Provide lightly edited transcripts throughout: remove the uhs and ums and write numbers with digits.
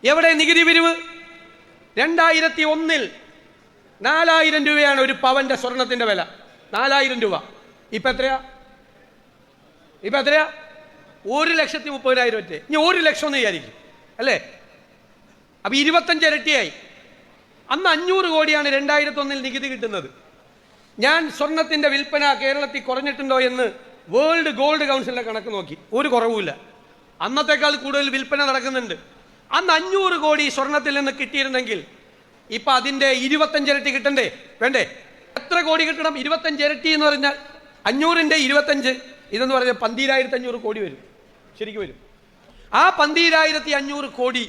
എവിടെ നികുതി പിരിവ്? 2001 4000 രൂപയാണ് ഒരു പവന്റെ സ്വർണത്തിന്റെ വില. 4000 രൂപ. ഇപ്പൊ എത്രയാ? 1,30,000 ഒറ്റ. ഇനി 1 ലക്ഷം എന്ന് വിചാരിക്കും അല്ലേ? അപ്പൊ 25 ഇരട്ടിയായി. അന്ന് 500 കോടിയാണ് 2001 നികുതി കിട്ടുന്നത്. ഞാൻ സ്വർണത്തിന്റെ വിൽപ്പന കേരളത്തിൽ കുറഞ്ഞിട്ടുണ്ടോ എന്ന് വേൾഡ് ഗോൾഡ് കൗൺസിലിന്റെ കണക്ക് നോക്കി. ഒരു കുറവുമില്ല. അന്നത്തേക്കാൾ കൂടുതൽ വിൽപ്പന നടക്കുന്നുണ്ട്. അന്ന് 500 കോടി സ്വർണത്തിൽ നിന്ന് കിട്ടിയിരുന്നെങ്കിൽ ഇപ്പൊ അതിന്റെ 25 ഇരട്ടി കിട്ടണ്ടേ? വേണ്ടേ? എത്ര കോടി കിട്ടണം? 25 ഇരട്ടി എന്ന് പറഞ്ഞാൽ 500ന്റെ 25 ഇതെന്ന് പറഞ്ഞാൽ 12,500 കോടി വരും. ശരിക്കും വരും. ആ 12,500 കോടി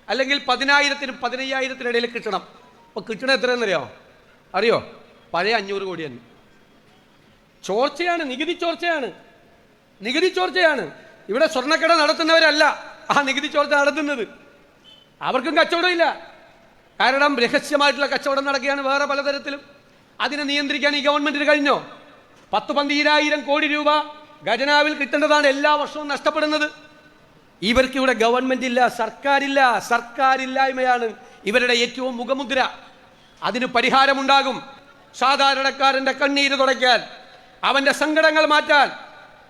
അല്ലെങ്കിൽ 10,000-നും 15,000-നും ഇടയിൽ കിട്ടണം. അപ്പൊ കിട്ടണ എത്രയെന്നറിയോ? അറിയോ? പഴയ 500 കോടി തന്നെ. ചോർച്ചയാണ്, നികുതി ചോർച്ചയാണ്. നികുതി ചോർച്ചയാണ്. ഇവിടെ സ്വർണ്ണക്കട നടത്തുന്നവരല്ല ആ നികുതി ചോർച്ച നടത്തുന്നത്. അവർക്കും കച്ചവടമില്ല. കാരണം രഹസ്യമായിട്ടുള്ള കച്ചവടം നടക്കുകയാണ് വേറെ പലതരത്തിലും. അതിനെ നിയന്ത്രിക്കാൻ ഈ ഗവൺമെന്റിന് കഴിഞ്ഞോ? 10-12,000 കോടി രൂപ ഖജനാവിൽ കിട്ടേണ്ടതാണ് എല്ലാ വർഷവും നഷ്ടപ്പെടുന്നത്. ഇവർക്ക് ഇവിടെ ഗവൺമെന്റ് ഇല്ല, സർക്കാരില്ല. സർക്കാരില്ലായ്മയാണ് ഇവരുടെ ഏറ്റവും മുഖമുദ്ര. അതിന് പരിഹാരമുണ്ടാകും. സാധാരണക്കാരന്റെ കണ്ണീര് തുടയ്ക്കാൻ, അവന്റെ സങ്കടങ്ങൾ മാറ്റാൻ,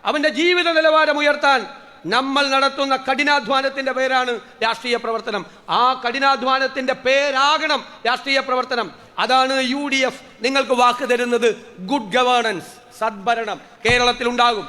അവന്റെ ജീവിത നിലവാരം ഉയർത്താൻ നമ്മൾ നടത്തുന്ന കഠിനാധ്വാനത്തിന്റെ പേരാണ് രാഷ്ട്രീയ പ്രവർത്തനം. ആ കഠിനാധ്വാനത്തിന്റെ പേരാകണം രാഷ്ട്രീയ പ്രവർത്തനം. അതാണ് UDF നിങ്ങൾക്ക് വാക്ക് തരുന്നത്. ഗുഡ് ഗവേണൻസ്, സദ്ഭരണം കേരളത്തിൽ ഉണ്ടാകും.